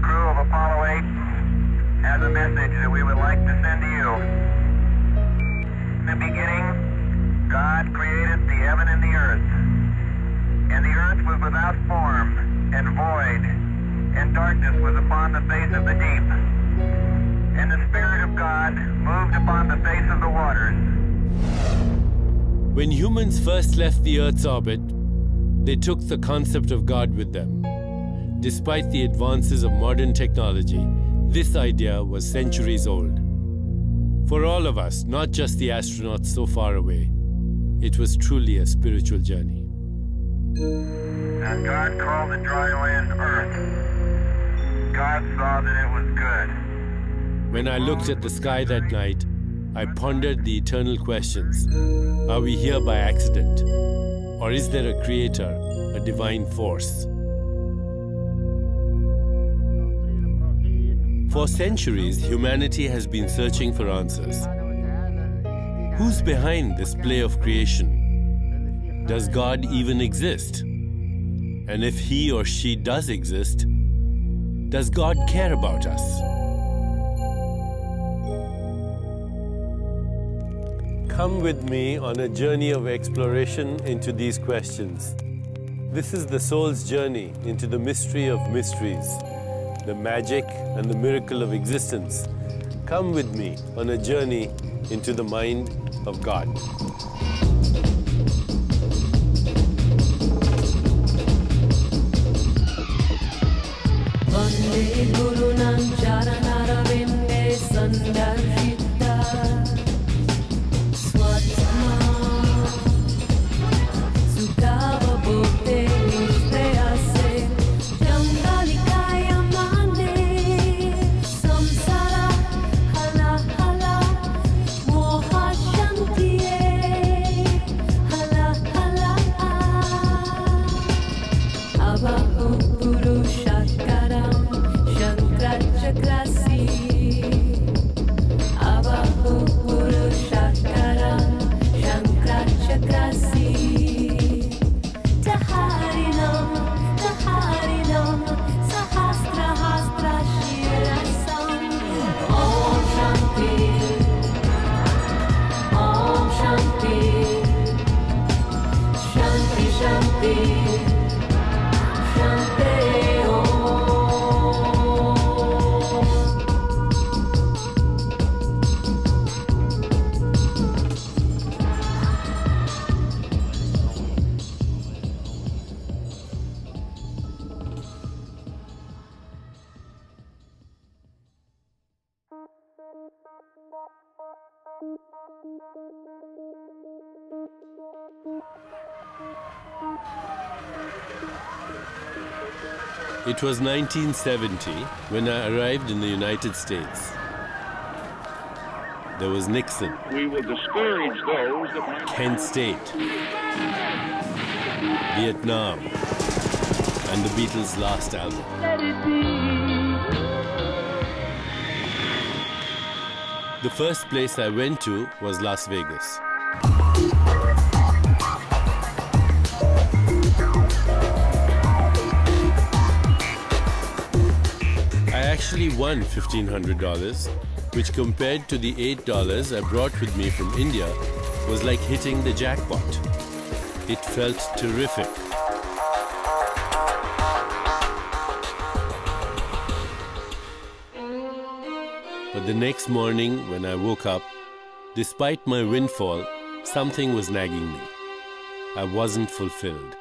crew of Apollo 8 has a message that we would like to send to you. In the beginning, God created the heaven and the earth. And the earth was without form and void, and darkness was upon the face of the deep. And the Spirit of God moved upon the face of the waters. When humans first left the Earth's orbit, they took the concept of God with them. Despite the advances of modern technology, this idea was centuries old. For all of us, not just the astronauts so far away, it was truly a spiritual journey. And God called the dry land earth. God saw that it was good. When I looked at the sky that night, I pondered the eternal questions. Are we here by accident? Or is there a creator, a divine force? For centuries, humanity has been searching for answers. Who's behind this play of creation? Does God even exist? And if he or she does exist, does God care about us? Come with me on a journey of exploration into these questions. This is the soul's journey into the mystery of mysteries, the magic and the miracle of existence. Come with me on a journey into the mind of God. It was 1970 when I arrived in the United States. There was Nixon. We will discourage those that... Kent State. Vietnam. And the Beatles' last album. The first place I went to was Las Vegas. I actually won $1,500, which compared to the $8 I brought with me from India was like hitting the jackpot. It felt terrific. But the next morning when I woke up, despite my windfall, something was nagging me. I wasn't fulfilled.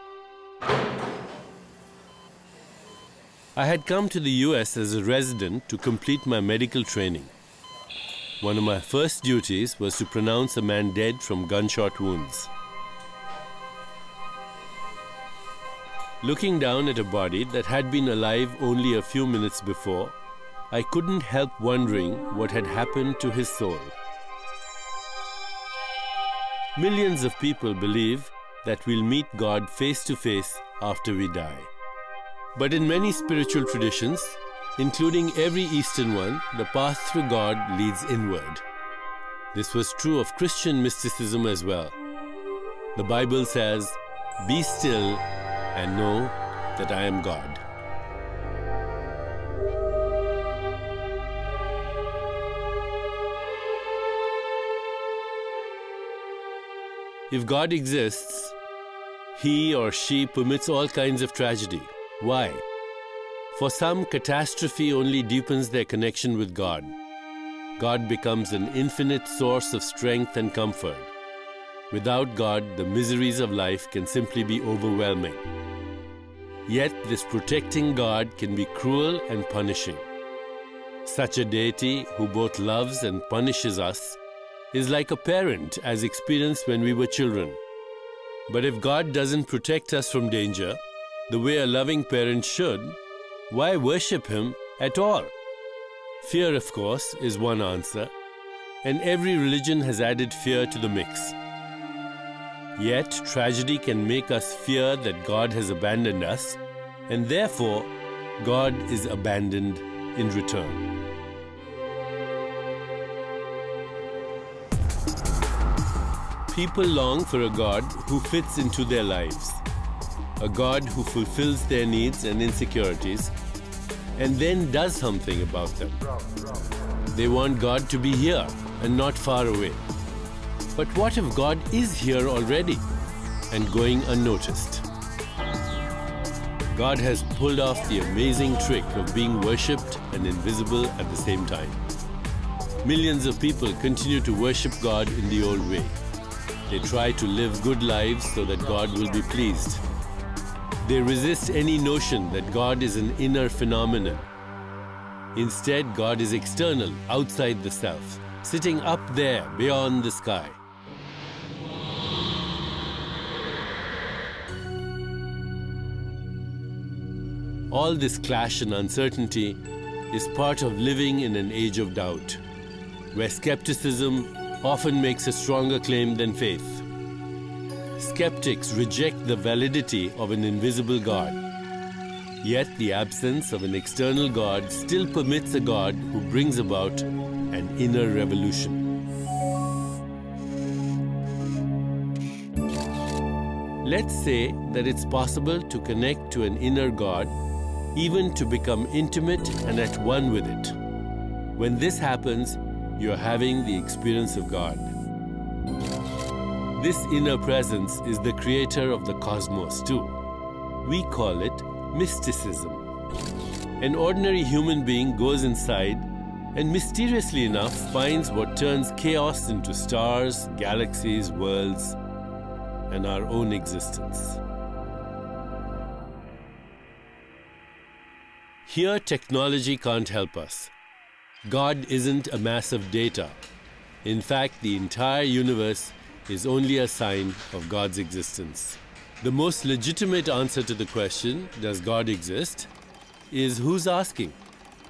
I had come to the US as a resident to complete my medical training. One of my first duties was to pronounce a man dead from gunshot wounds. Looking down at a body that had been alive only a few minutes before, I couldn't help wondering what had happened to his soul. Millions of people believe that we'll meet God face to face after we die. But in many spiritual traditions, including every Eastern one, the path through God leads inward. This was true of Christian mysticism as well. The Bible says, "Be still and know that I am God." If God exists, He or she permits all kinds of tragedy. Why? For some, catastrophe only deepens their connection with God. God becomes an infinite source of strength and comfort. Without God, the miseries of life can simply be overwhelming. Yet, this protecting God can be cruel and punishing. Such a deity who both loves and punishes us is like a parent as experienced when we were children. But if God doesn't protect us from danger, the way a loving parent should, why worship Him at all? Fear, of course, is one answer, and every religion has added fear to the mix. Yet, tragedy can make us fear that God has abandoned us, and therefore, God is abandoned in return. People long for a God who fits into their lives, a God who fulfills their needs and insecurities, and then does something about them. They want God to be here and not far away. But what if God is here already and going unnoticed? God has pulled off the amazing trick of being worshipped and invisible at the same time. Millions of people continue to worship God in the old way. They try to live good lives so that God will be pleased. They resist any notion that God is an inner phenomenon. Instead, God is external, outside the self, sitting up there beyond the sky. All this clash and uncertainty is part of living in an age of doubt, where skepticism often makes a stronger claim than faith. Skeptics reject the validity of an invisible God. Yet the absence of an external God still permits a God who brings about an inner revolution. Let's say that it's possible to connect to an inner God, even to become intimate and at one with it. When this happens, you're having the experience of God. This inner presence is the creator of the cosmos too. We call it mysticism. An ordinary human being goes inside and mysteriously enough finds what turns chaos into stars, galaxies, worlds, and our own existence. Here, technology can't help us. God isn't a mass of data. In fact, the entire universe is only a sign of God's existence. The most legitimate answer to the question, does God exist, is who's asking?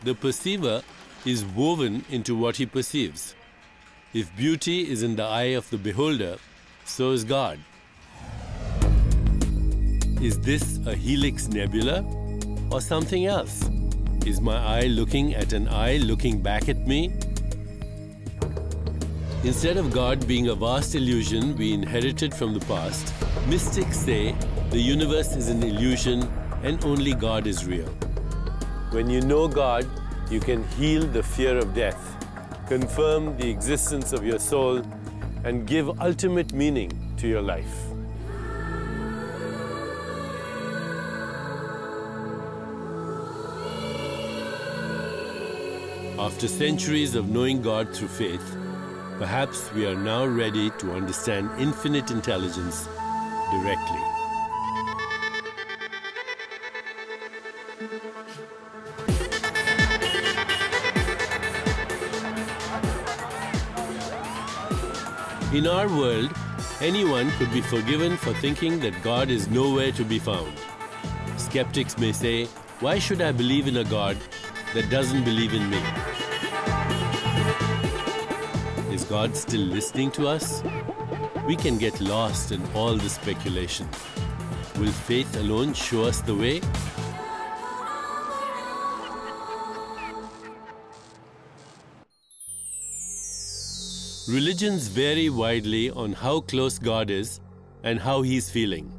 The perceiver is woven into what he perceives. If beauty is in the eye of the beholder, so is God. Is this a helix nebula or something else? Is my eye looking at an eye looking back at me? Instead of God being a vast illusion we inherited from the past, mystics say the universe is an illusion and only God is real. When you know God, you can heal the fear of death, confirm the existence of your soul, and give ultimate meaning to your life. After centuries of knowing God through faith, perhaps we are now ready to understand infinite intelligence directly. In our world, anyone could be forgiven for thinking that God is nowhere to be found. Skeptics may say, why should I believe in a God that doesn't believe in me? Is God still listening to us? We can get lost in all the speculation. Will faith alone show us the way? Religions vary widely on how close God is and how He's feeling.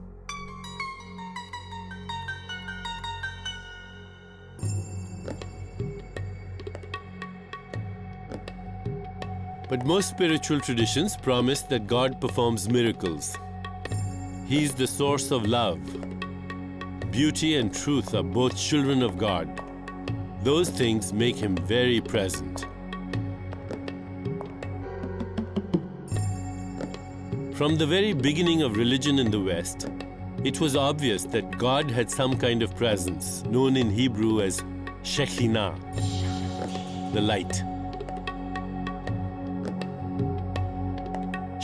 But most spiritual traditions promise that God performs miracles. He is the source of love. Beauty and truth are both children of God. Those things make Him very present. From the very beginning of religion in the West, it was obvious that God had some kind of presence, known in Hebrew as Shekinah, the light.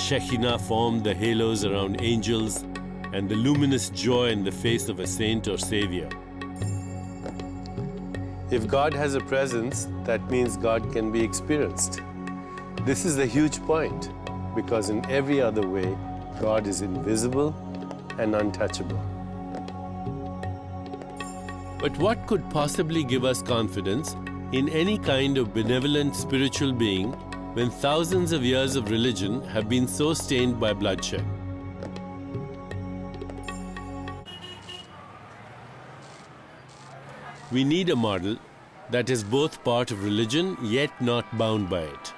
Shekinah formed the halos around angels and the luminous joy in the face of a saint or savior. If God has a presence, that means God can be experienced. This is a huge point, because in every other way, God is invisible and untouchable. But what could possibly give us confidence in any kind of benevolent spiritual being when thousands of years of religion have been so stained by bloodshed? We need a model that is both part of religion yet not bound by it.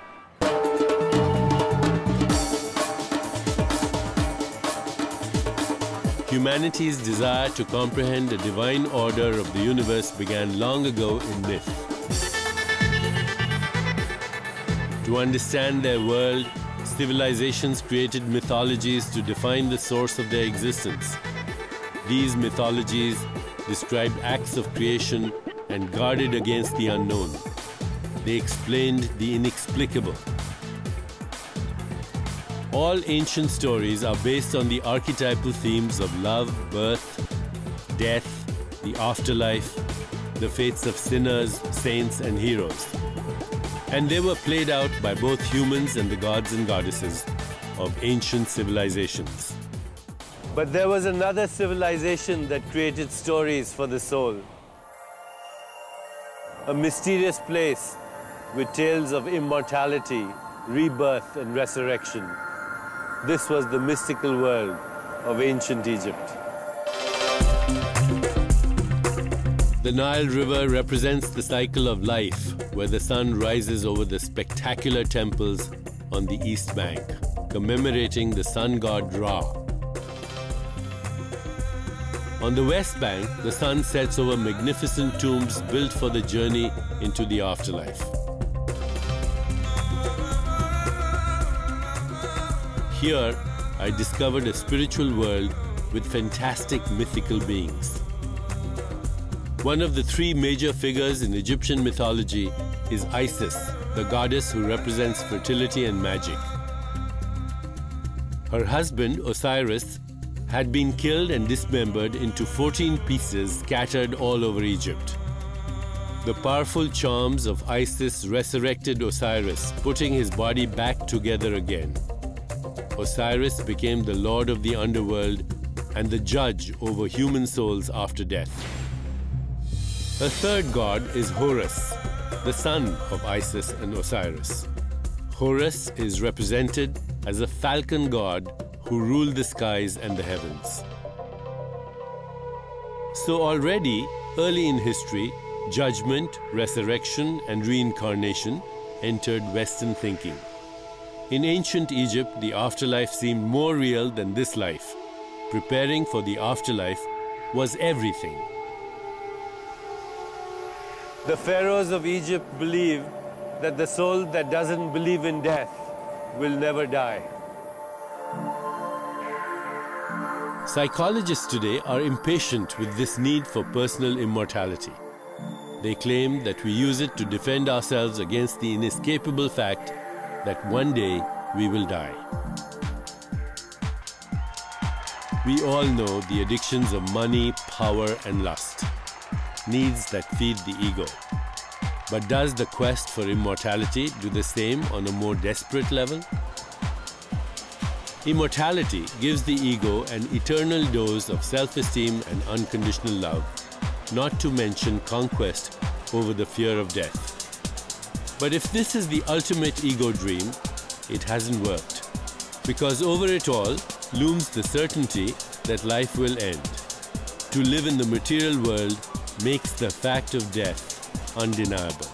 Humanity's desire to comprehend the divine order of the universe began long ago in myth. To understand their world, civilizations created mythologies to define the source of their existence. These mythologies described acts of creation and guarded against the unknown. They explained the inexplicable. All ancient stories are based on the archetypal themes of love, birth, death, the afterlife, the fates of sinners, saints, and heroes. And they were played out by both humans and the gods and goddesses of ancient civilizations. But there was another civilization that created stories for the soul. A mysterious place with tales of immortality, rebirth, and resurrection. This was the mystical world of ancient Egypt. The Nile River represents the cycle of life, where the sun rises over the spectacular temples on the east bank, commemorating the sun god Ra. On the west bank, the sun sets over magnificent tombs built for the journey into the afterlife. Here, I discovered a spiritual world with fantastic mythical beings. One of the three major figures in Egyptian mythology is Isis, the goddess who represents fertility and magic. Her husband, Osiris, had been killed and dismembered into 14 pieces scattered all over Egypt. The powerful charms of Isis resurrected Osiris, putting his body back together again. Osiris became the lord of the underworld and the judge over human souls after death. A third god is Horus, the son of Isis and Osiris. Horus is represented as a falcon god who ruled the skies and the heavens. So already, early in history, judgment, resurrection, and reincarnation entered Western thinking. In ancient Egypt, the afterlife seemed more real than this life. Preparing for the afterlife was everything. The pharaohs of Egypt believed that the soul that doesn't believe in death will never die. Psychologists today are impatient with this need for personal immortality. They claim that we use it to defend ourselves against the inescapable fact that one day we will die. We all know the addictions of money, power, and lust, needs that feed the ego. But does the quest for immortality do the same on a more desperate level? Immortality gives the ego an eternal dose of self-esteem and unconditional love, not to mention conquest over the fear of death. But if this is the ultimate ego dream, it hasn't worked, because over it all looms the certainty that life will end. To live in the material world makes the fact of death undeniable.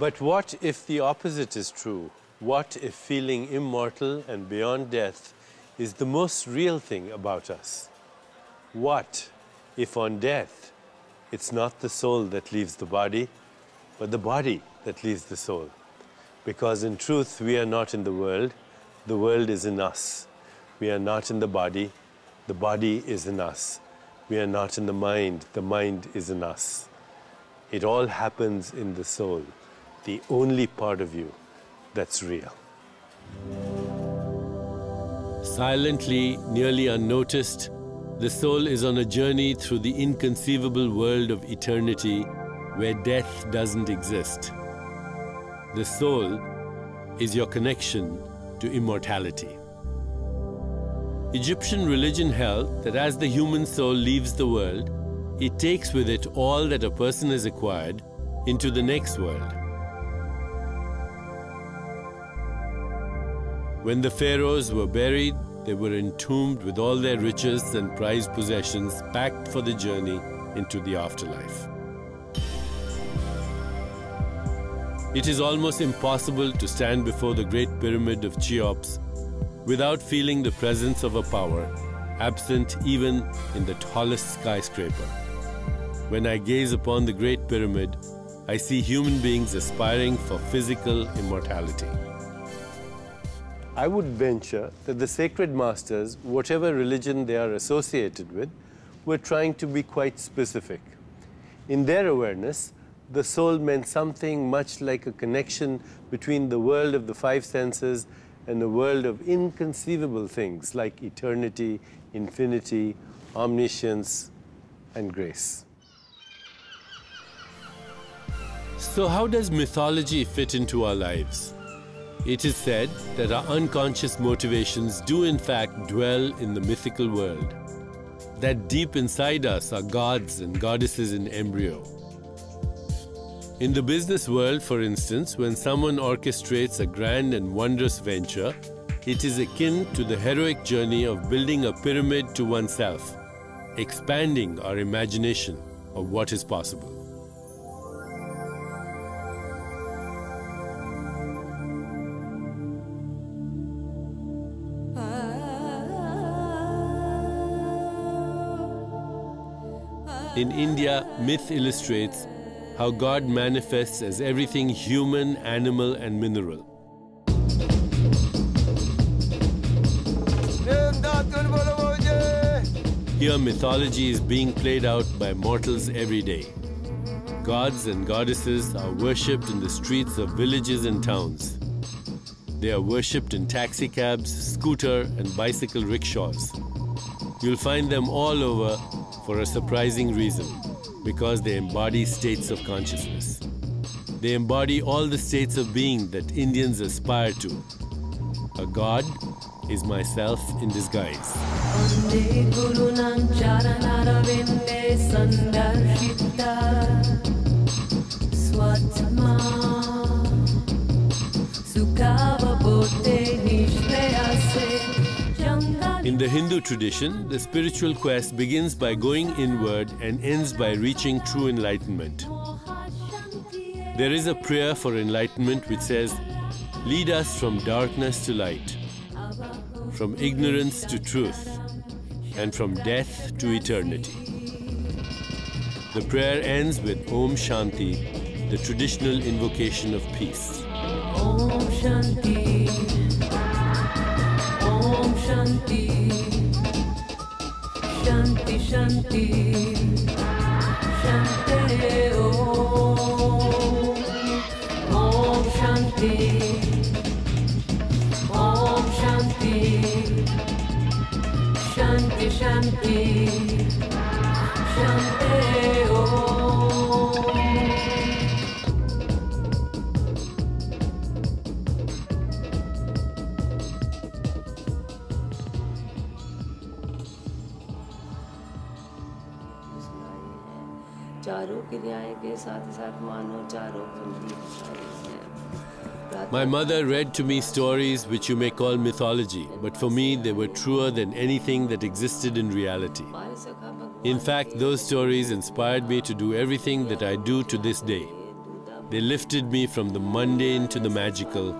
But what if the opposite is true? What if feeling immortal and beyond death is the most real thing about us? What if on death, it's not the soul that leaves the body, but the body that leaves the soul? Because in truth, we are not in the world is in us. We are not in the body is in us. We are not in the mind is in us. It all happens in the soul, the only part of you that's real. Silently, nearly unnoticed, the soul is on a journey through the inconceivable world of eternity where death doesn't exist. The soul is your connection to immortality. Egyptian religion held that as the human soul leaves the world, it takes with it all that a person has acquired into the next world. When the pharaohs were buried, they were entombed with all their riches and prized possessions packed for the journey into the afterlife. It is almost impossible to stand before the Great Pyramid of Cheops without feeling the presence of a power absent even in the tallest skyscraper. When I gaze upon the Great Pyramid, I see human beings aspiring for physical immortality. I would venture that the sacred masters, whatever religion they are associated with, were trying to be quite specific. In their awareness, the soul meant something much like a connection between the world of the five senses and the world of inconceivable things like eternity, infinity, omniscience, and grace. So how does mythology fit into our lives? It is said that our unconscious motivations do in fact dwell in the mythical world, that deep inside us are gods and goddesses in embryo. In the business world, for instance, when someone orchestrates a grand and wondrous venture, it is akin to the heroic journey of building a pyramid to oneself, expanding our imagination of what is possible. In India, myth illustrates how God manifests as everything human, animal, and mineral. Here, mythology is being played out by mortals every day. Gods and goddesses are worshipped in the streets of villages and towns. They are worshipped in taxicabs, scooter, and bicycle rickshaws. You'll find them all over for a surprising reason, because they embody states of consciousness. They embody all the states of being that Indians aspire to. A god is myself in disguise. In the Hindu tradition, the spiritual quest begins by going inward and ends by reaching true enlightenment. There is a prayer for enlightenment which says, "Lead us from darkness to light, from ignorance to truth, and from death to eternity." The prayer ends with Om Shanti, the traditional invocation of peace. Om Shanti, Om Shanti, Shanti Shanti, Shanti Om, Om Shanti, Om Shanti, Shanti Shanti, Shanti Om. My mother read to me stories which you may call mythology, but for me they were truer than anything that existed in reality. In fact, those stories inspired me to do everything that I do to this day. They lifted me from the mundane to the magical,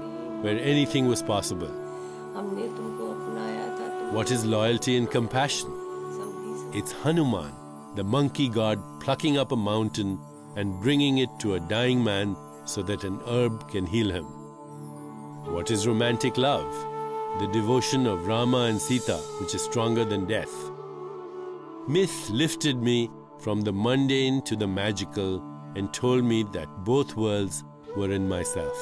where anything was possible. What is loyalty and compassion? It's Hanuman, the monkey god, plucking up a mountain and bringing it to a dying man so that an herb can heal him. What is romantic love? The devotion of Rama and Sita, which is stronger than death. Myth lifted me from the mundane to the magical and told me that both worlds were in myself.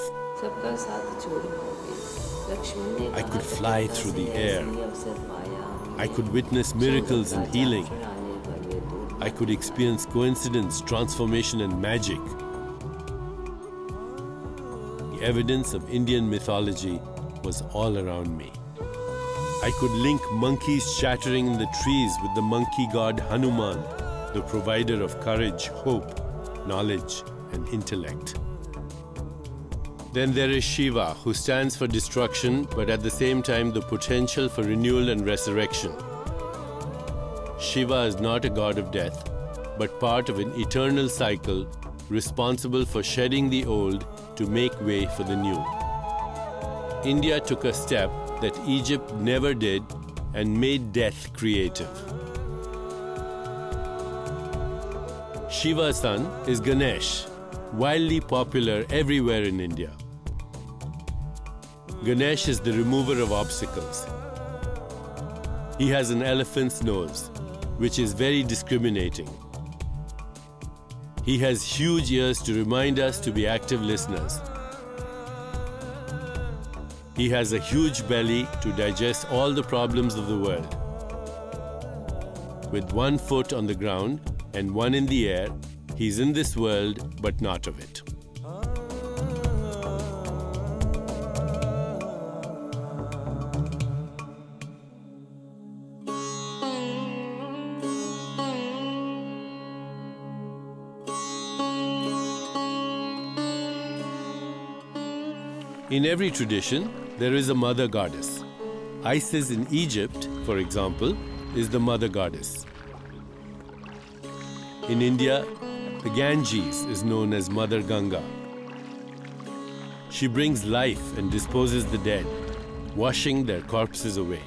I could fly through the air. I could witness miracles and healing. I could experience coincidence, transformation and magic. The evidence of Indian mythology was all around me. I could link monkeys chattering in the trees with the monkey god Hanuman, the provider of courage, hope, knowledge and intellect. Then there is Shiva, who stands for destruction, but at the same time the potential for renewal and resurrection. Shiva is not a god of death, but part of an eternal cycle responsible for shedding the old to make way for the new. India took a step that Egypt never did and made death creative. Shiva's son is Ganesh, wildly popular everywhere in India. Ganesh is the remover of obstacles. He has an elephant's nose, which is very discriminating. He has huge ears to remind us to be active listeners. He has a huge belly to digest all the problems of the world. With one foot on the ground and one in the air, he's in this world but not of it. In every tradition, there is a mother goddess. Isis in Egypt, for example, is the mother goddess. In India, the Ganges is known as Mother Ganga. She brings life and disposes the dead, washing their corpses away.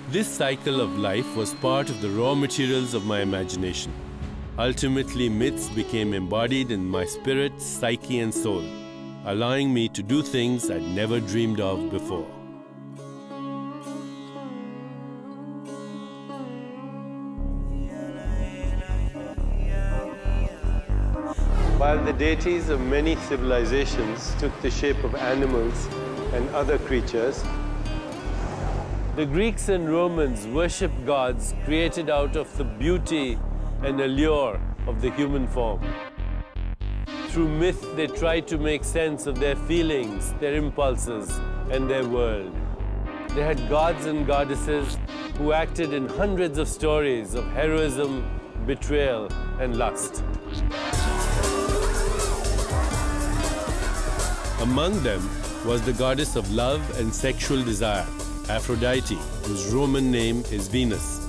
This cycle of life was part of the raw materials of my imagination. Ultimately, myths became embodied in my spirit, psyche and soul, allowing me to do things I'd never dreamed of before. While the deities of many civilizations took the shape of animals and other creatures, the Greeks and Romans worshipped gods created out of the beauty and allure of the human form. Through myth, they tried to make sense of their feelings, their impulses, and their world. They had gods and goddesses who acted in hundreds of stories of heroism, betrayal, and lust. Among them was the goddess of love and sexual desire, Aphrodite, whose Roman name is Venus.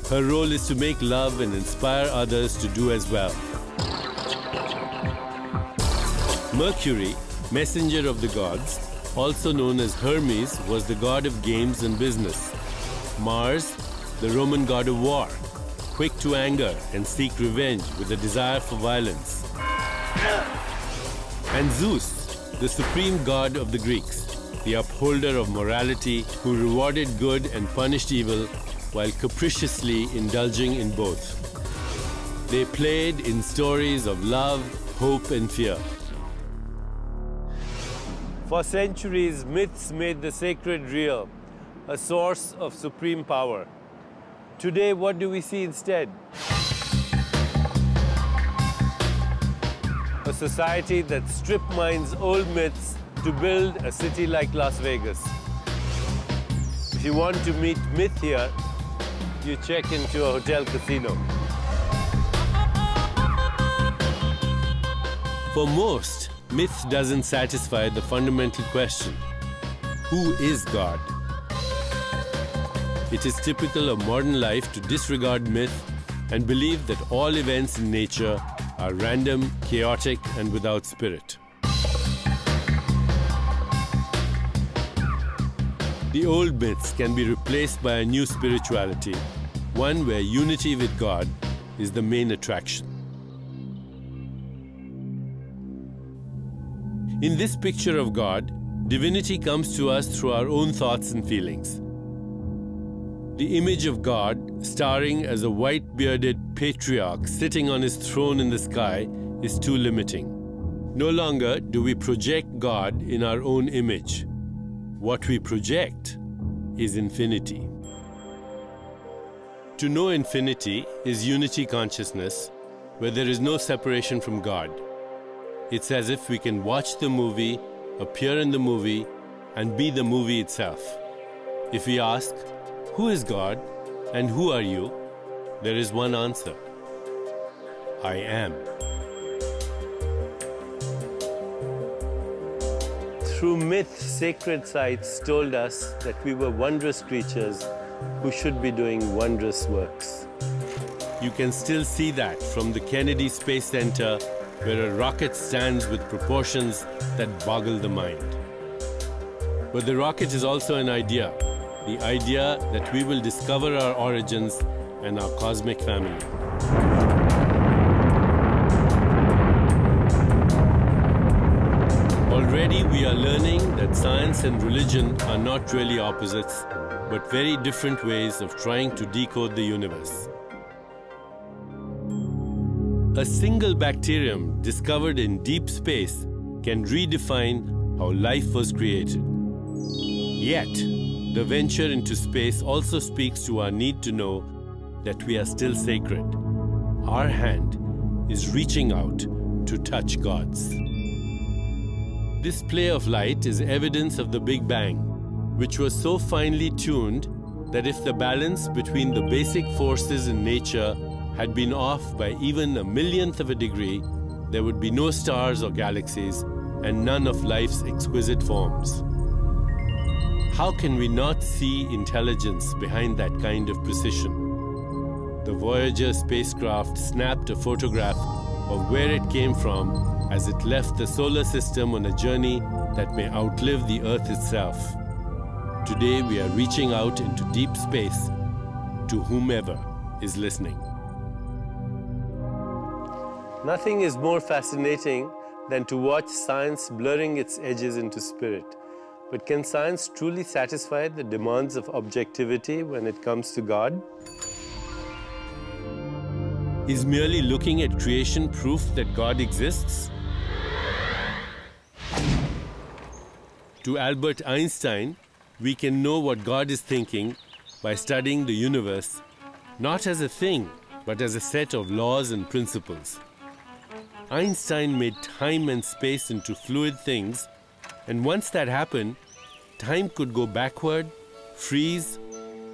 Her role is to make love and inspire others to do as well. Mercury, messenger of the gods, also known as Hermes, was the god of games and business. Mars, the Roman god of war, quick to anger and seek revenge with a desire for violence. And Zeus, the supreme god of the Greeks, the upholder of morality, who rewarded good and punished evil while capriciously indulging in both. They played in stories of love, hope and fear. For centuries, myths made the sacred real, a source of supreme power. Today, what do we see instead? A society that strip mines old myths to build a city like Las Vegas. If you want to meet myth here, you check into a hotel casino. For most, myth doesn't satisfy the fundamental question: who is God? It is typical of modern life to disregard myth and believe that all events in nature are random, chaotic, and without spirit. The old myths can be replaced by a new spirituality, one where unity with God is the main attraction. In this picture of God, divinity comes to us through our own thoughts and feelings. The image of God, starring as a white-bearded patriarch sitting on his throne in the sky, is too limiting. No longer do we project God in our own image. What we project is infinity. To know infinity is unity consciousness, where there is no separation from God. It's as if we can watch the movie, appear in the movie, and be the movie itself. If we ask, who is God and who are you? There is one answer: I am. Through myth, sacred sites told us that we were wondrous creatures who should be doing wondrous works. You can still see that from the Kennedy Space Center, where a rocket stands with proportions that boggle the mind. But the rocket is also an idea, the idea that we will discover our origins and our cosmic family. Already we are learning that science and religion are not really opposites, but very different ways of trying to decode the universe. A single bacterium discovered in deep space can redefine how life was created. Yet, the venture into space also speaks to our need to know that we are still sacred. Our hand is reaching out to touch God's. This play of light is evidence of the Big Bang, which was so finely tuned that if the balance between the basic forces in nature had been off by even a millionth of a degree, there would be no stars or galaxies and none of life's exquisite forms. How can we not see intelligence behind that kind of precision? The Voyager spacecraft snapped a photograph of where it came from as it left the solar system on a journey that may outlive the Earth itself. Today we are reaching out into deep space to whomever is listening. Nothing is more fascinating than to watch science blurring its edges into spirit. But can science truly satisfy the demands of objectivity when it comes to God? Is merely looking at creation proof that God exists? To Albert Einstein, we can know what God is thinking by studying the universe, not as a thing, but as a set of laws and principles. Einstein made time and space into fluid things, and once that happened, time could go backward, freeze,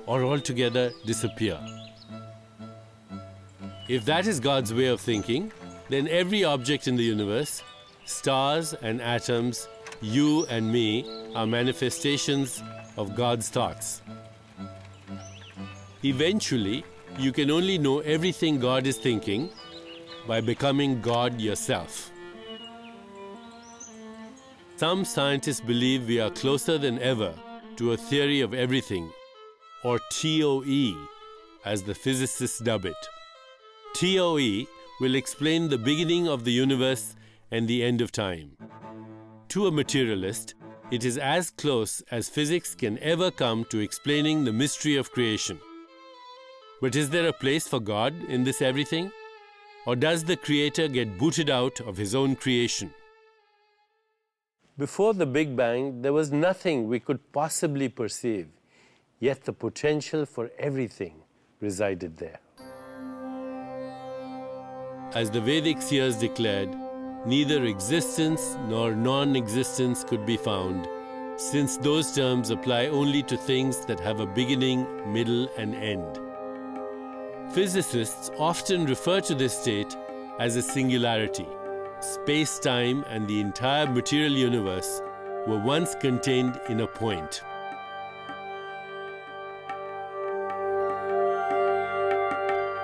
or altogether disappear. If that is God's way of thinking, then every object in the universe, stars and atoms, you and me, are manifestations of God's thoughts. Eventually, you can only know everything God is thinking by becoming God yourself. Some scientists believe we are closer than ever to a theory of everything, or TOE, as the physicists dub it. TOE will explain the beginning of the universe and the end of time. To a materialist, it is as close as physics can ever come to explaining the mystery of creation. But is there a place for God in this everything? Or does the Creator get booted out of His own creation? Before the Big Bang, there was nothing we could possibly perceive, yet the potential for everything resided there. As the Vedic seers declared, neither existence nor non-existence could be found, since those terms apply only to things that have a beginning, middle, and end. Physicists often refer to this state as a singularity. Space-time and the entire material universe were once contained in a point.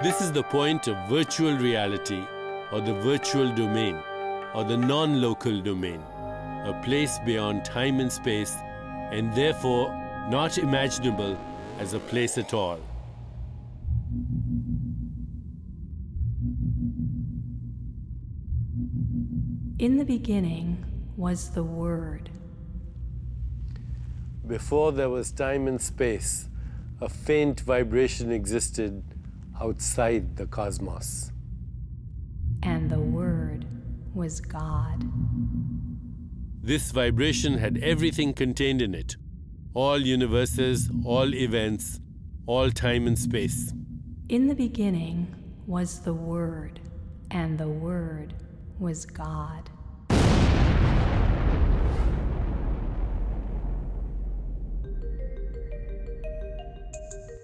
This is the point of virtual reality, or the virtual domain, or the non-local domain, a place beyond time and space, and therefore not imaginable as a place at all. In the beginning was the Word. Before there was time and space, a faint vibration existed outside the cosmos. And the Word was God. This vibration had everything contained in it. All universes, all events, all time and space. In the beginning was the Word, and the Word was God.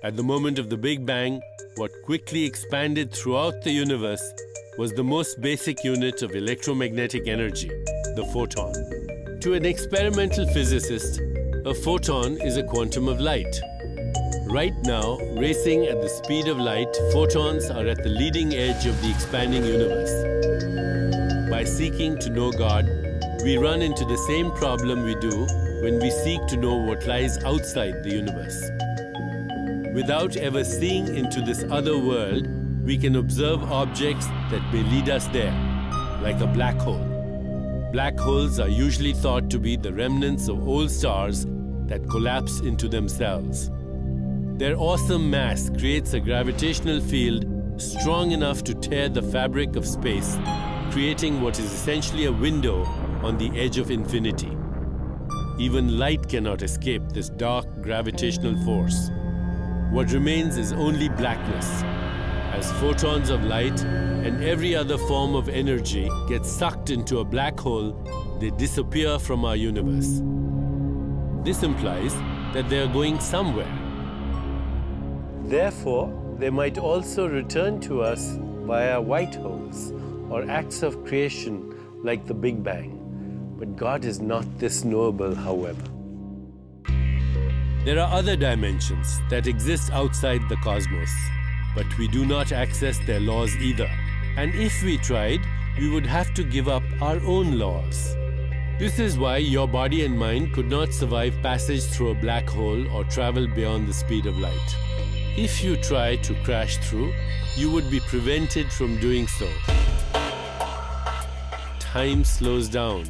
At the moment of the Big Bang, what quickly expanded throughout the universe was the most basic unit of electromagnetic energy, the photon. To an experimental physicist, a photon is a quantum of light. Right now, racing at the speed of light, photons are at the leading edge of the expanding universe. By seeking to know God, we run into the same problem we do when we seek to know what lies outside the universe. Without ever seeing into this other world, we can observe objects that may lead us there, like a black hole. Black holes are usually thought to be the remnants of old stars that collapse into themselves. Their awesome mass creates a gravitational field strong enough to tear the fabric of space, creating what is essentially a window on the edge of infinity. Even light cannot escape this dark gravitational force. What remains is only blackness, as photons of light and every other form of energy get sucked into a black hole. They disappear from our universe. This implies that they are going somewhere. Therefore, they might also return to us via white holes or acts of creation like the Big Bang. But God is not this knowable, however. There are other dimensions that exist outside the cosmos, but we do not access their laws either. And if we tried, we would have to give up our own laws. This is why your body and mind could not survive passage through a black hole or travel beyond the speed of light. If you try to crash through, you would be prevented from doing so. Time slows down,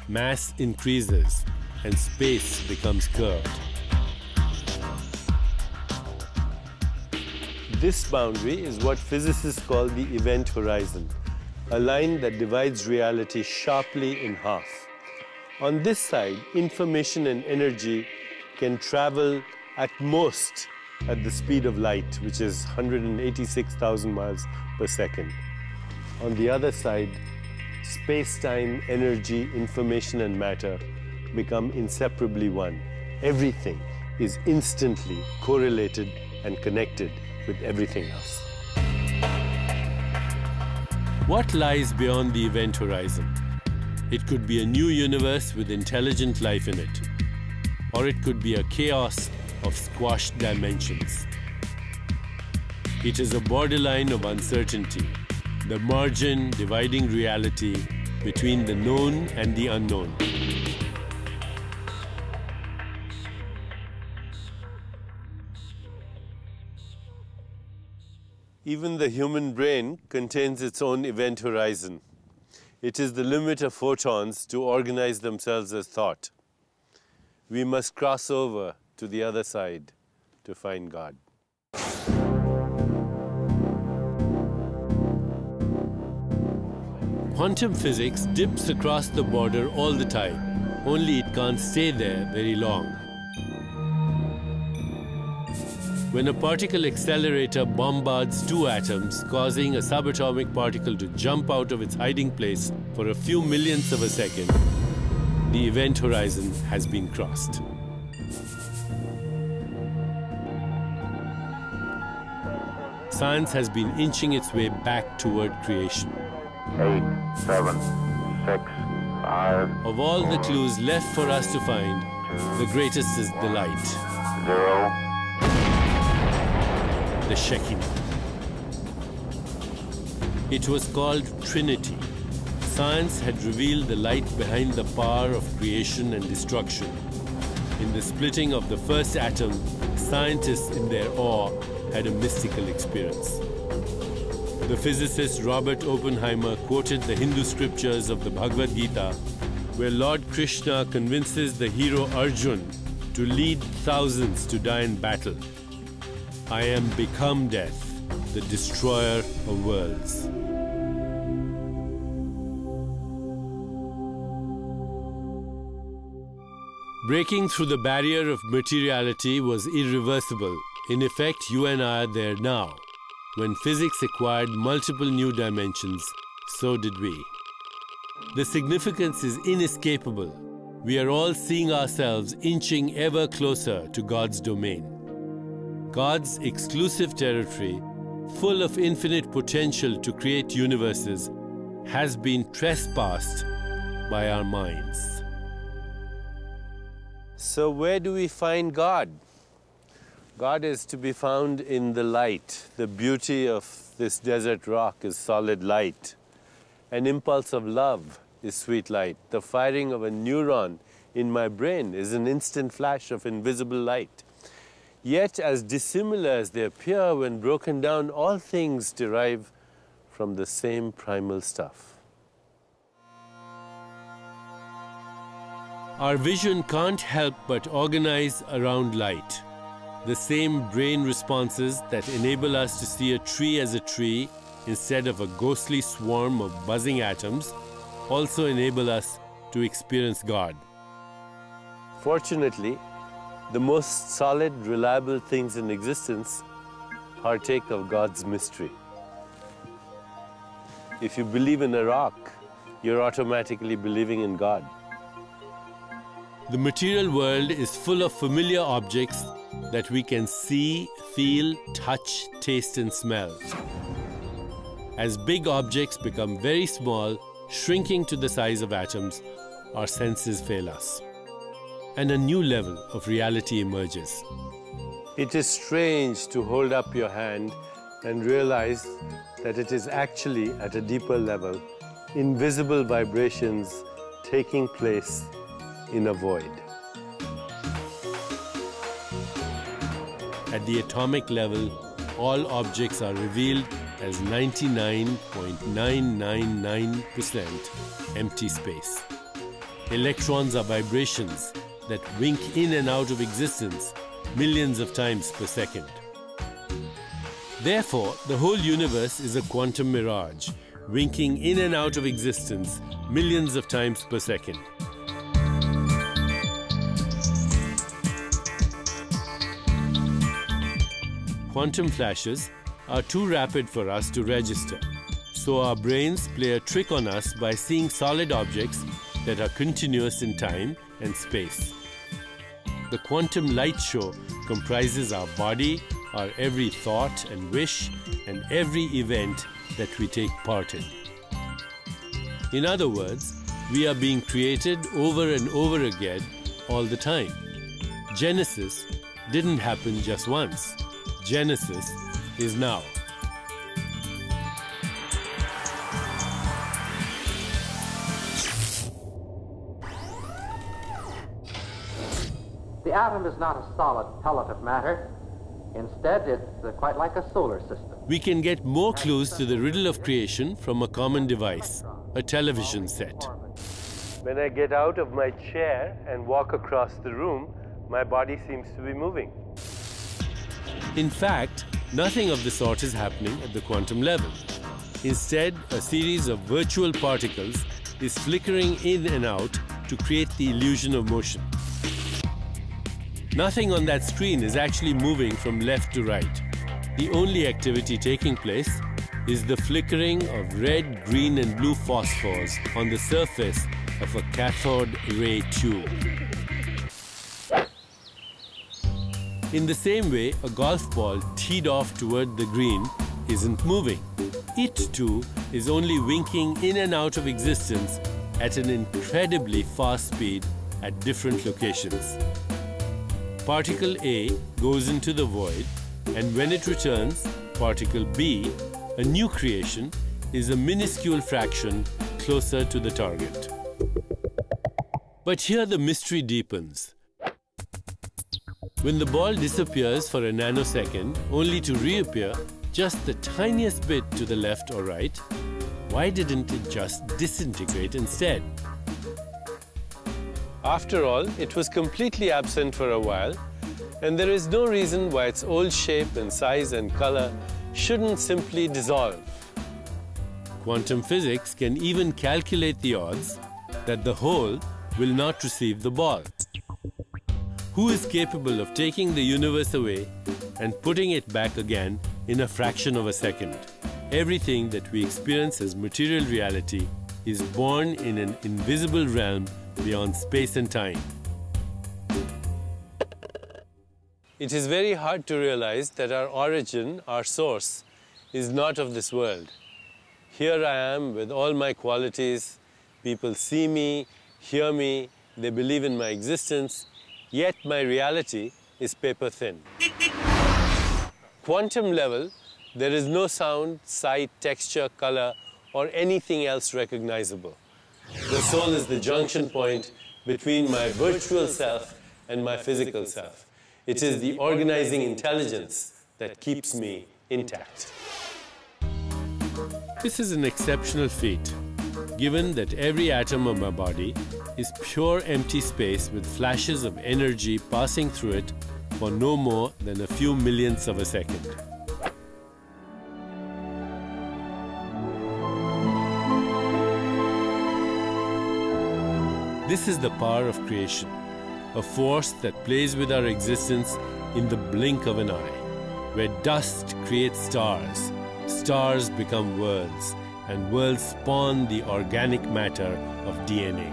mass increases, and space becomes curved. This boundary is what physicists call the event horizon, a line that divides reality sharply in half. On this side, information and energy can travel at most at the speed of light, which is 186,000 miles per second. On the other side, space-time, energy, information, and matter become inseparably one. Everything is instantly correlated and connected with everything else. What lies beyond the event horizon? It could be a new universe with intelligent life in it, or it could be a chaos of squashed dimensions. It is a borderline of uncertainty, the margin dividing reality between the known and the unknown. Even the human brain contains its own event horizon. It is the limit of photons to organize themselves as thought. We must cross over to the other side to find God. Quantum physics dips across the border all the time, only it can't stay there very long. When a particle accelerator bombards two atoms, causing a subatomic particle to jump out of its hiding place for a few millionths of a second, the event horizon has been crossed. Science has been inching its way back toward creation. 8, 7, 6, 5. Of all the clues left for us to find, the greatest is the light. 0. The Shekinah. It was called Trinity. Science had revealed the light behind the power of creation and destruction. In the splitting of the first atom, scientists in their awe had a mystical experience. The physicist Robert Oppenheimer quoted the Hindu scriptures of the Bhagavad Gita, where Lord Krishna convinces the hero Arjun to lead thousands to die in battle. I am become death, the destroyer of worlds. Breaking through the barrier of materiality was irreversible. In effect, you and I are there now. When physics acquired multiple new dimensions, so did we. The significance is inescapable. We are all seeing ourselves inching ever closer to God's domain. God's exclusive territory, full of infinite potential to create universes, has been trespassed by our minds. So where do we find God? God is to be found in the light. The beauty of this desert rock is solid light. An impulse of love is sweet light. The firing of a neuron in my brain is an instant flash of invisible light. Yet, as dissimilar as they appear, when broken down, all things derive from the same primal stuff. Our vision can't help but organize around light. The same brain responses that enable us to see a tree as a tree instead of a ghostly swarm of buzzing atoms also enable us to experience God. Fortunately, the most solid, reliable things in existence partake of God's mystery. If you believe in a rock, you're automatically believing in God. The material world is full of familiar objects that we can see, feel, touch, taste, and smell. As big objects become very small, shrinking to the size of atoms, our senses fail us, and a new level of reality emerges. It is strange to hold up your hand and realize that it is actually at a deeper level, invisible vibrations taking place in a void. At the atomic level, all objects are revealed as 99.999% empty space. Electrons are vibrations that wink in and out of existence millions of times per second. Therefore, the whole universe is a quantum mirage, winking in and out of existence millions of times per second. Quantum flashes are too rapid for us to register, so our brains play a trick on us by seeing solid objects that are continuous in time and space. The quantum light show comprises our body, our every thought and wish, and every event that we take part in. In other words, we are being created over and over again all the time. Genesis didn't happen just once. Genesis is now. The atom is not a solid pellet of matter. Instead, it's quite like a solar system. We can get more clues to the riddle of creation from a common device, a television set. When I get out of my chair and walk across the room, my body seems to be moving. In fact, nothing of the sort is happening at the quantum level. Instead, a series of virtual particles is flickering in and out to create the illusion of motion. Nothing on that screen is actually moving from left to right. The only activity taking place is the flickering of red, green, and blue phosphors on the surface of a cathode ray tube. In the same way, a golf ball teed off toward the green isn't moving. It too is only winking in and out of existence at an incredibly fast speed at different locations. Particle A goes into the void, and when it returns, particle B, a new creation, is a minuscule fraction closer to the target. But here the mystery deepens. When the ball disappears for a nanosecond, only to reappear just the tiniest bit to the left or right, why didn't it just disintegrate instead? After all, it was completely absent for a while, and there is no reason why its old shape and size and color shouldn't simply dissolve. Quantum physics can even calculate the odds that the whole will not receive the ball. Who is capable of taking the universe away and putting it back again in a fraction of a second? Everything that we experience as material reality is born in an invisible realm beyond space and time. It is very hard to realize that our origin, our source, is not of this world. Here I am with all my qualities. People see me, hear me, they believe in my existence, yet my reality is paper thin. Quantum level, there is no sound, sight, texture, color, or anything else recognizable. The soul is the junction point between my virtual self and my physical self. It is the organizing intelligence that keeps me intact. This is an exceptional feat, given that every atom of my body is pure empty space with flashes of energy passing through it for no more than a few millionths of a second. This is the power of creation, a force that plays with our existence in the blink of an eye, where dust creates stars, stars become worlds, and worlds spawn the organic matter of DNA.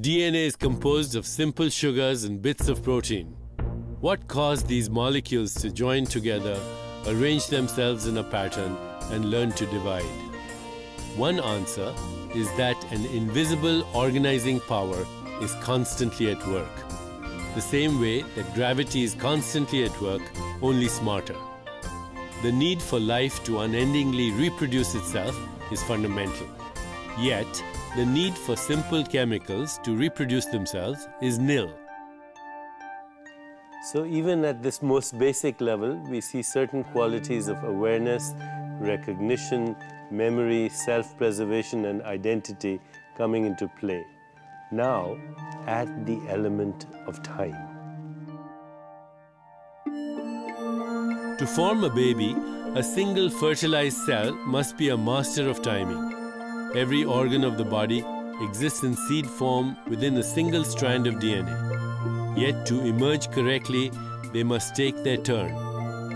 DNA is composed of simple sugars and bits of protein. What caused these molecules to join together, arrange themselves in a pattern, and learn to divide? One answer is that an invisible organizing power is constantly at work. The same way that gravity is constantly at work, only smarter. The need for life to unendingly reproduce itself is fundamental. Yet, the need for simple chemicals to reproduce themselves is nil. So even at this most basic level, we see certain qualities of awareness, recognition, memory, self-preservation, and identity coming into play. Now, add the element of time. To form a baby, a single fertilized cell must be a master of timing. Every organ of the body exists in seed form within a single strand of DNA. Yet to emerge correctly, they must take their turn.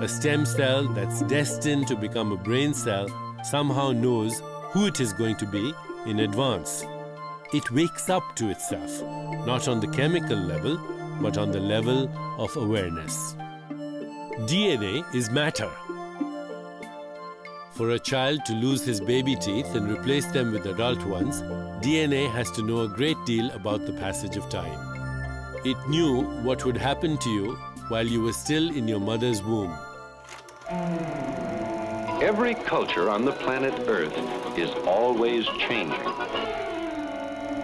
A stem cell that's destined to become a brain cell somehow knows who it is going to be in advance. It wakes up to itself, not on the chemical level, but on the level of awareness. DNA is matter. For a child to lose his baby teeth and replace them with adult ones, DNA has to know a great deal about the passage of time. It knew what would happen to you while you were still in your mother's womb. Every culture on the planet Earth is always changing.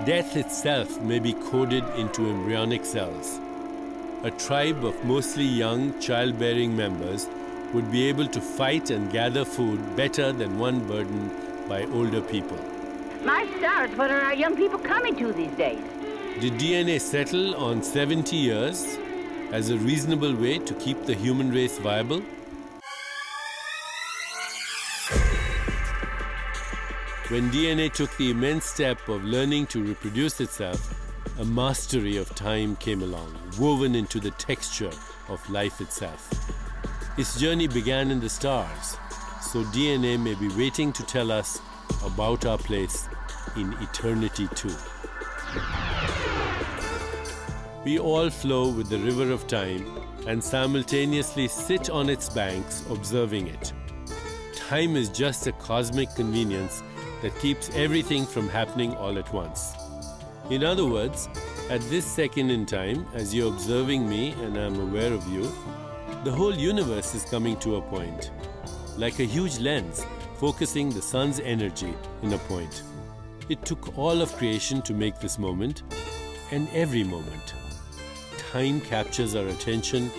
Death itself may be coded into embryonic cells. A tribe of mostly young, childbearing members would be able to fight and gather food better than one burdened by older people. My stars, what are our young people coming to these days? Did DNA settle on 70 years as a reasonable way to keep the human race viable? When DNA took the immense step of learning to reproduce itself, a mastery of time came along, woven into the texture of life itself. Its journey began in the stars, so DNA may be waiting to tell us about our place in eternity too. We all flow with the river of time and simultaneously sit on its banks observing it. Time is just a cosmic convenience that keeps everything from happening all at once. In other words, At this second in time, as you're observing me and I'm aware of you, the whole universe is coming to a point, like a huge lens focusing the sun's energy in a point. It took all of creation to make this moment, and every moment. Time captures our attention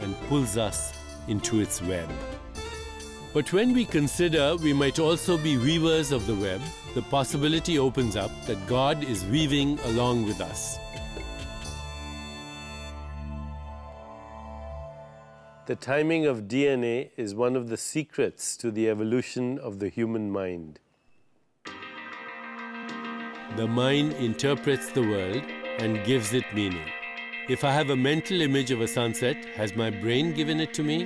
and pulls us into its web. But when we consider we might also be weavers of the web, the possibility opens up that God is weaving along with us. The timing of DNA is one of the secrets to the evolution of the human mind. The mind interprets the world and gives it meaning. If I have a mental image of a sunset, has my brain given it to me?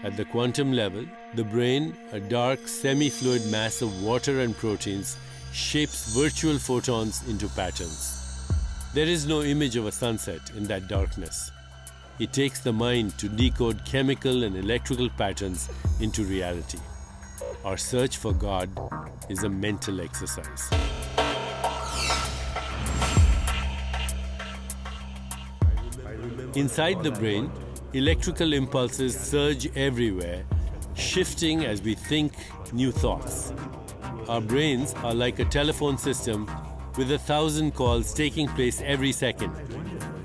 At the quantum level, the brain, a dark semi-fluid mass of water and proteins, shapes virtual photons into patterns. There is no image of a sunset in that darkness. It takes the mind to decode chemical and electrical patterns into reality. Our search for God is a mental exercise. Inside the brain, electrical impulses surge everywhere, shifting as we think new thoughts. Our brains are like a telephone system with 1,000 calls taking place every second.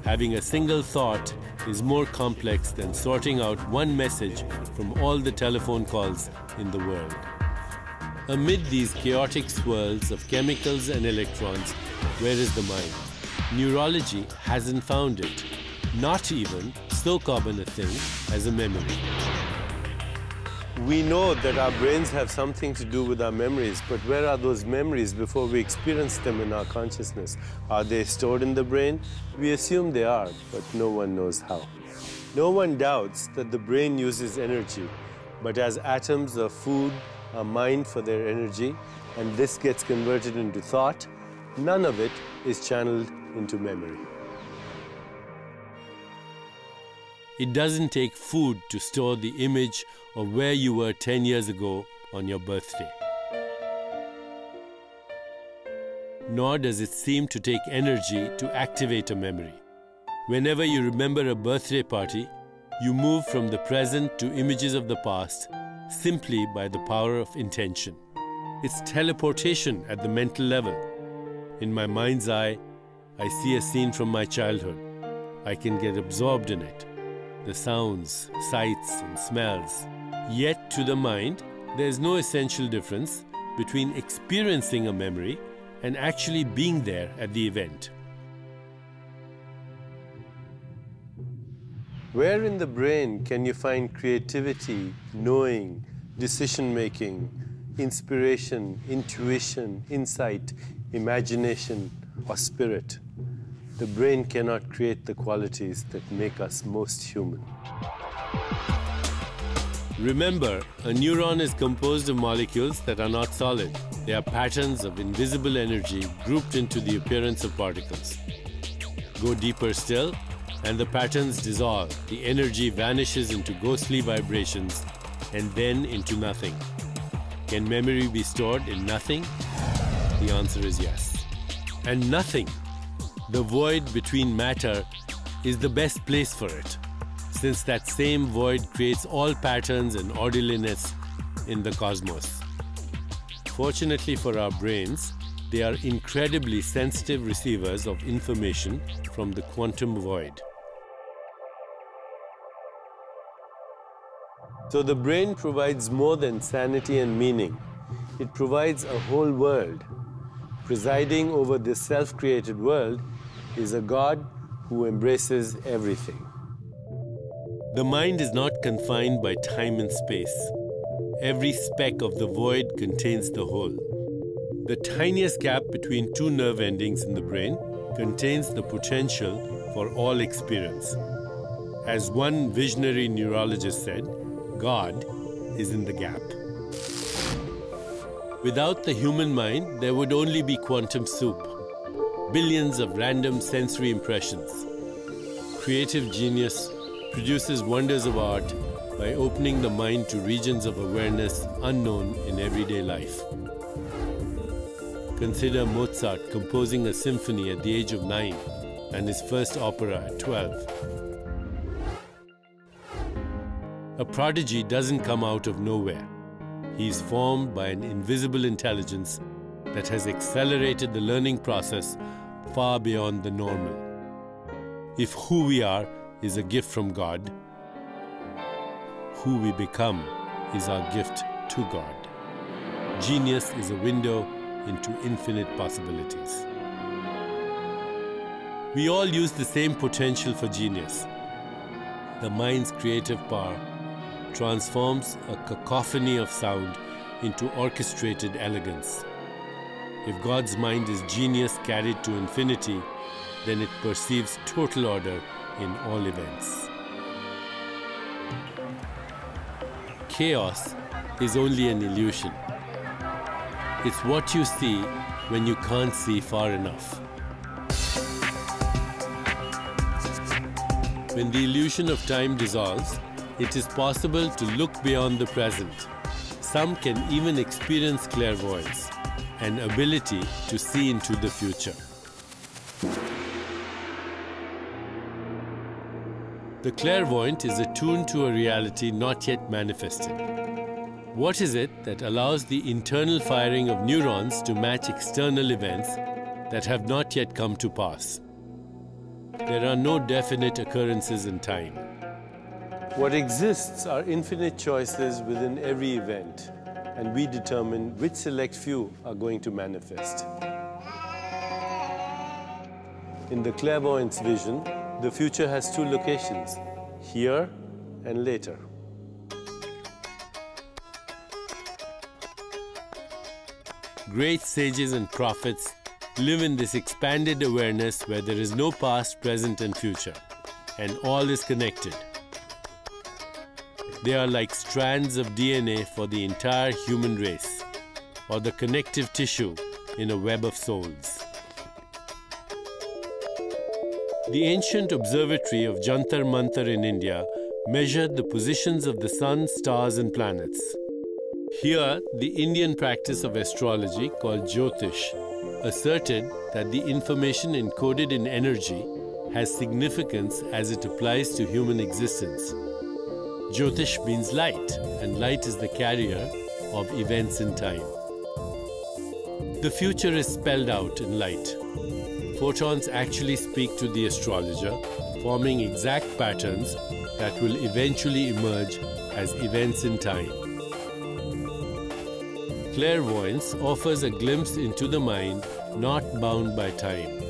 Having a single thought is more complex than sorting out one message from all the telephone calls in the world. Amid these chaotic swirls of chemicals and electrons, where is the mind? Neurology hasn't found it, not even so common a thing as a memory. We know that our brains have something to do with our memories, but where are those memories before we experience them in our consciousness? Are they stored in the brain? We assume they are, but no one knows how. No one doubts that the brain uses energy, but as atoms of food are mined for their energy, and this gets converted into thought, none of it is channeled into memory. It doesn't take food to store the image of where you were 10 years ago on your birthday. Nor does it seem to take energy to activate a memory. Whenever you remember a birthday party, you move from the present to images of the past simply by the power of intention. It's teleportation at the mental level. In my mind's eye, I see a scene from my childhood. I can get absorbed in it. The sounds, sights, and smells. Yet to the mind, there is no essential difference between experiencing a memory and actually being there at the event. Where in the brain can you find creativity, knowing, decision-making, inspiration, intuition, insight, imagination, or spirit? The brain cannot create the qualities that make us most human. Remember, a neuron is composed of molecules that are not solid. They are patterns of invisible energy grouped into the appearance of particles. Go deeper still, and the patterns dissolve. The energy vanishes into ghostly vibrations and then into nothing. Can memory be stored in nothing? The answer is yes. And nothing, the void between matter, is the best place for it, since that same void creates all patterns and orderliness in the cosmos. Fortunately for our brains, they are incredibly sensitive receivers of information from the quantum void. So the brain provides more than sanity and meaning. It provides a whole world. Presiding over this self-created world is a God who embraces everything. The mind is not confined by time and space. Every speck of the void contains the whole. The tiniest gap between two nerve endings in the brain contains the potential for all experience. As one visionary neurologist said, God is in the gap. Without the human mind, there would only be quantum soup. Billions of random sensory impressions. Creative genius produces wonders of art by opening the mind to regions of awareness unknown in everyday life. Consider Mozart composing a symphony at the age of 9 and his first opera at 12. A prodigy doesn't come out of nowhere. He is formed by an invisible intelligence that has accelerated the learning process far beyond the normal. If who we are is a gift from God, who we become is our gift to God. Genius is a window into infinite possibilities. We all use the same potential for genius. The mind's creative power transforms a cacophony of sound into orchestrated elegance. If God's mind is genius carried to infinity, then it perceives total order in all events. Chaos is only an illusion. It's what you see when you can't see far enough. When the illusion of time dissolves, it is possible to look beyond the present. Some can even experience clairvoyance, an ability to see into the future. The clairvoyant is attuned to a reality not yet manifested. What is it that allows the internal firing of neurons to match external events that have not yet come to pass? There are no definite occurrences in time. What exists are infinite choices within every event, and we determine which select few are going to manifest. In the clairvoyant's vision, the future has two locations, here and later. Great sages and prophets live in this expanded awareness where there is no past, present, and future, and all is connected. They are like strands of DNA for the entire human race, or the connective tissue in a web of souls. The ancient observatory of Jantar Mantar in India measured the positions of the sun, stars, and planets. Here, the Indian practice of astrology, called Jyotish, asserted that the information encoded in energy has significance as it applies to human existence. Jyotish means light, and light is the carrier of events in time. The future is spelled out in light. Photons actually speak to the astrologer, forming exact patterns that will eventually emerge as events in time. Clairvoyance offers a glimpse into the mind not bound by time.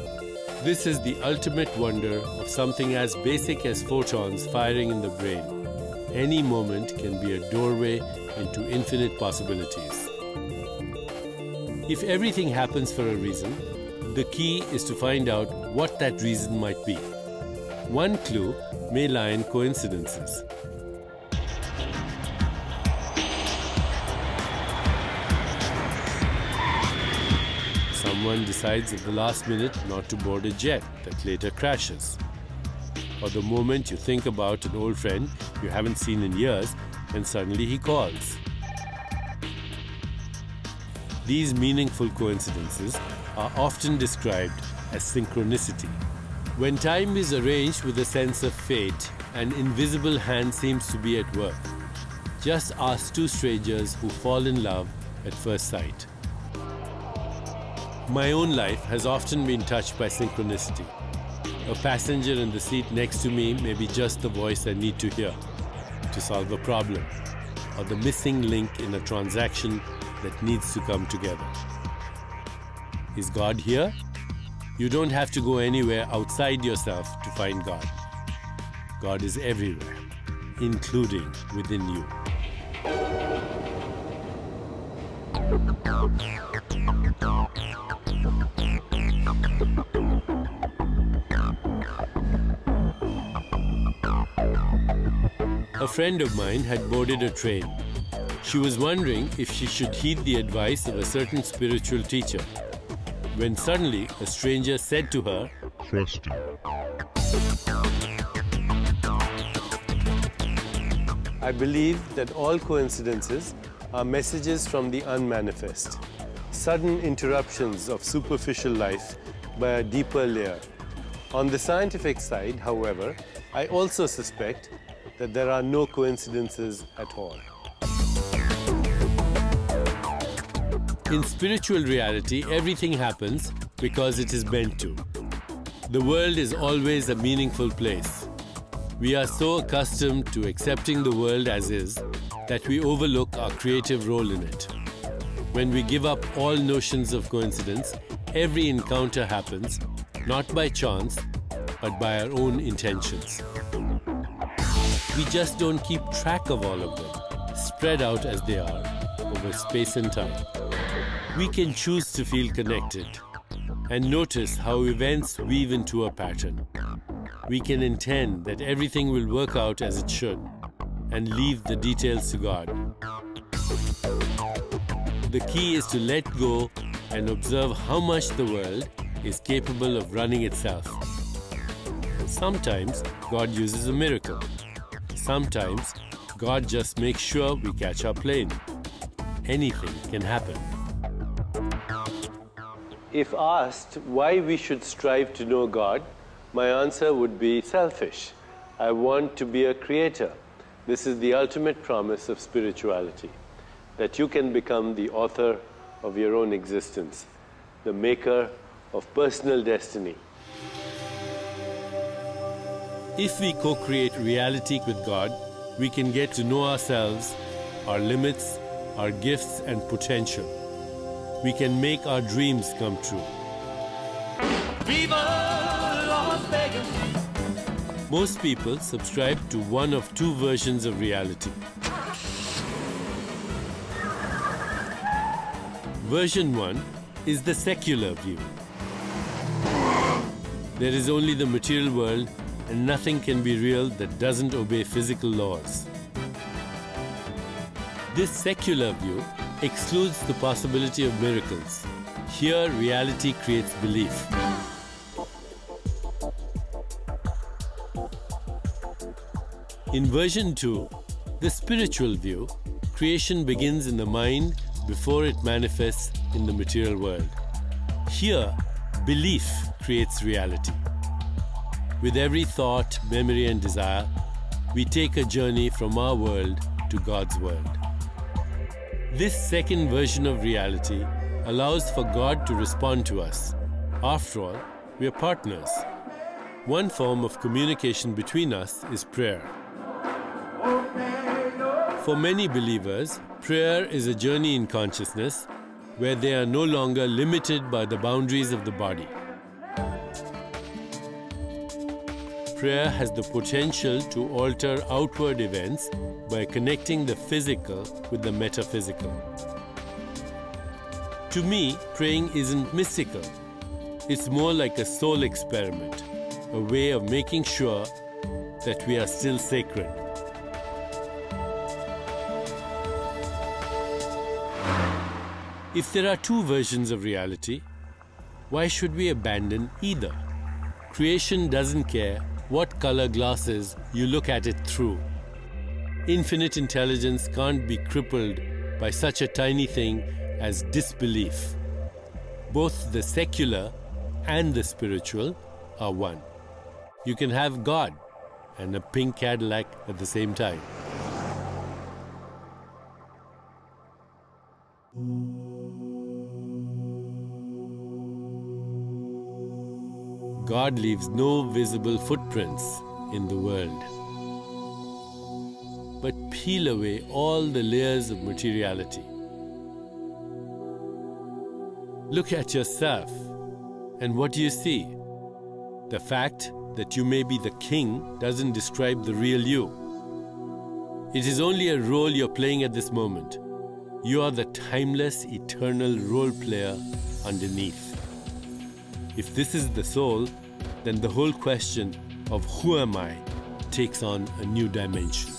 This is the ultimate wonder of something as basic as photons firing in the brain. Any moment can be a doorway into infinite possibilities. If everything happens for a reason, the key is to find out what that reason might be. One clue may lie in coincidences. Someone decides at the last minute not to board a jet that later crashes. Or the moment you think about an old friend you haven't seen in years and suddenly he calls. These meaningful coincidences are often described as synchronicity. When time is arranged with a sense of fate, an invisible hand seems to be at work. Just ask two strangers who fall in love at first sight. My own life has often been touched by synchronicity. A passenger in the seat next to me may be just the voice I need to hear to solve a problem, or the missing link in a transaction that needs to come together. Is God here? You don't have to go anywhere outside yourself to find God. God is everywhere, including within you. A friend of mine had boarded a train. She was wondering if she should heed the advice of a certain spiritual teacher, when suddenly a stranger said to her, "Trust him." I believe that all coincidences are messages from the unmanifest, sudden interruptions of superficial life by a deeper layer. On the scientific side, however, I also suspect that there are no coincidences at all. In spiritual reality, everything happens because it is meant to. The world is always a meaningful place. We are so accustomed to accepting the world as is that we overlook our creative role in it. When we give up all notions of coincidence, every encounter happens not by chance, but by our own intentions. We just don't keep track of all of them, spread out as they are over space and time. We can choose to feel connected and notice how events weave into a pattern. We can intend that everything will work out as it should and leave the details to God. The key is to let go and observe how much the world is capable of running itself. Sometimes God uses a miracle. Sometimes God just makes sure we catch our plane. Anything can happen. If asked why we should strive to know God, my answer would be selfish. I want to be a creator. This is the ultimate promise of spirituality, that you can become the author of your own existence, the maker of personal destiny. If we co-create reality with God, we can get to know ourselves, our limits, our gifts and potential. We can make our dreams come true. Viva Las Vegas! Most people subscribe to one of two versions of reality. Version 1 is the secular view. There is only the material world and nothing can be real that doesn't obey physical laws. This secular view excludes the possibility of miracles. Here, reality creates belief. In version 2, the spiritual view, creation begins in the mind before it manifests in the material world. Here, belief creates reality. With every thought, memory and desire, we take a journey from our world to God's world. This second version of reality allows for God to respond to us. After all, we are partners. One form of communication between us is prayer. For many believers, prayer is a journey in consciousness where they are no longer limited by the boundaries of the body. Prayer has the potential to alter outward events by connecting the physical with the metaphysical. To me, praying isn't mystical. It's more like a soul experiment, a way of making sure that we are still sacred. If there are two versions of reality, why should we abandon either? Creation doesn't care what color glasses you look at it through. Infinite intelligence can't be crippled by such a tiny thing as disbelief. Both the secular and the spiritual are one. You can have God and a pink Cadillac at the same time. God leaves no visible footprints in the world. But peel away all the layers of materiality. Look at yourself, and what do you see? The fact that you may be the king doesn't describe the real you. It is only a role you're playing at this moment. You are the timeless, eternal role player underneath. If this is the soul, then the whole question of who am I takes on a new dimension.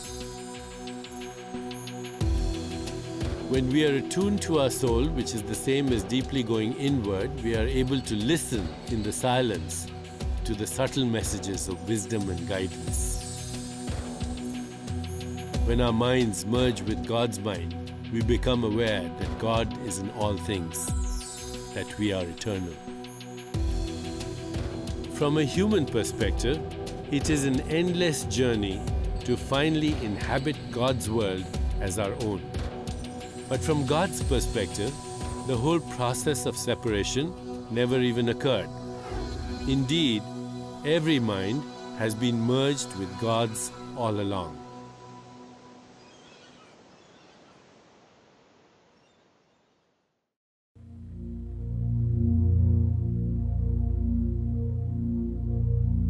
When we are attuned to our soul, which is the same as deeply going inward, we are able to listen in the silence to the subtle messages of wisdom and guidance. When our minds merge with God's mind, we become aware that God is in all things. that we are eternal. From a human perspective, it is an endless journey to finally inhabit God's world as our own. But from God's perspective, the whole process of separation never even occurred. Indeed, every mind has been merged with God's all along.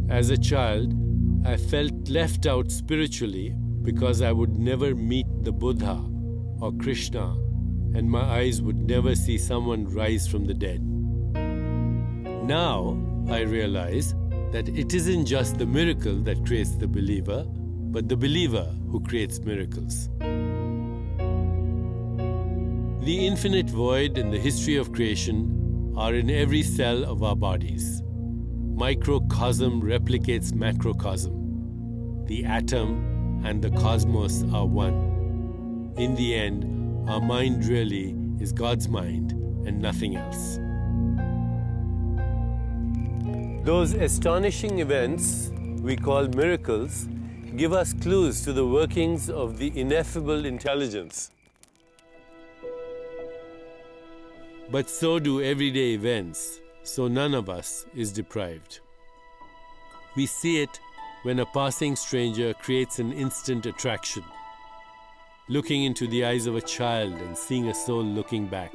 As a child, I felt left out spiritually because I would never meet the Buddha or Krishna, and my eyes would never see someone rise from the dead. Now, I realize that it isn't just the miracle that creates the believer, but the believer who creates miracles. The infinite void and the history of creation are in every cell of our bodies. Microcosm replicates macrocosm. The atom and the cosmos are one. In the end, our mind really is God's mind and nothing else. Those astonishing events we call miracles give us clues to the workings of the ineffable intelligence. But so do everyday events, so none of us is deprived. We see it when a passing stranger creates an instant attraction. Looking into the eyes of a child and seeing a soul looking back.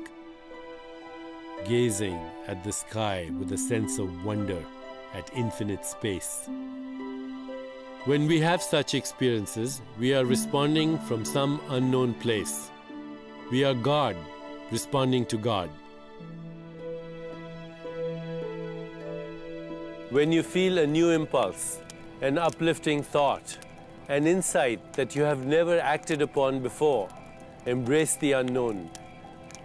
Gazing at the sky with a sense of wonder at infinite space. When we have such experiences, we are responding from some unknown place. We are God responding to God. When you feel a new impulse, an uplifting thought, an insight that you have never acted upon before, embrace the unknown.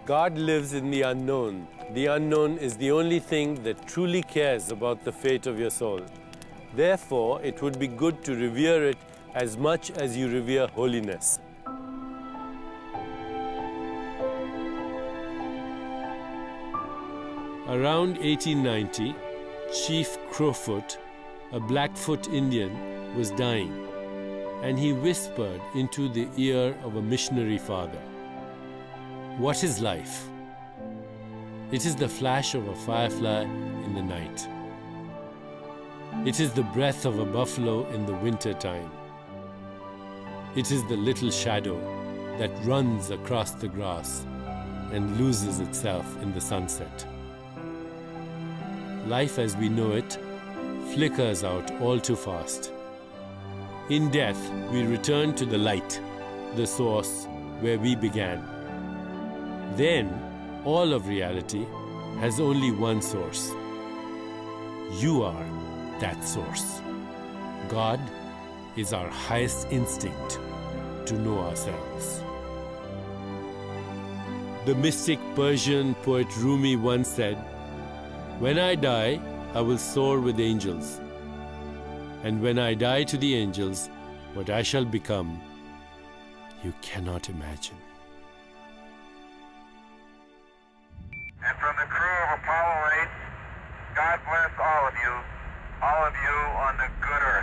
God lives in the unknown. The unknown is the only thing that truly cares about the fate of your soul. Therefore, it would be good to revere it as much as you revere holiness. Around 1890, Chief Crowfoot, a Blackfoot Indian, was dying, and he whispered into the ear of a missionary father, "What is life? It is the flash of a firefly in the night. It is the breath of a buffalo in the winter time. It is the little shadow that runs across the grass and loses itself in the sunset. Life as we know it flickers out all too fast. In death, we return to the light, the source where we began. Then, all of reality has only one source. You are that source. God is our highest instinct to know ourselves." The mystic Persian poet Rumi once said, "When I die, I will soar with angels. And when I die to the angels, what I shall become, you cannot imagine." And from the crew of Apollo 8, God bless all of you on the good earth.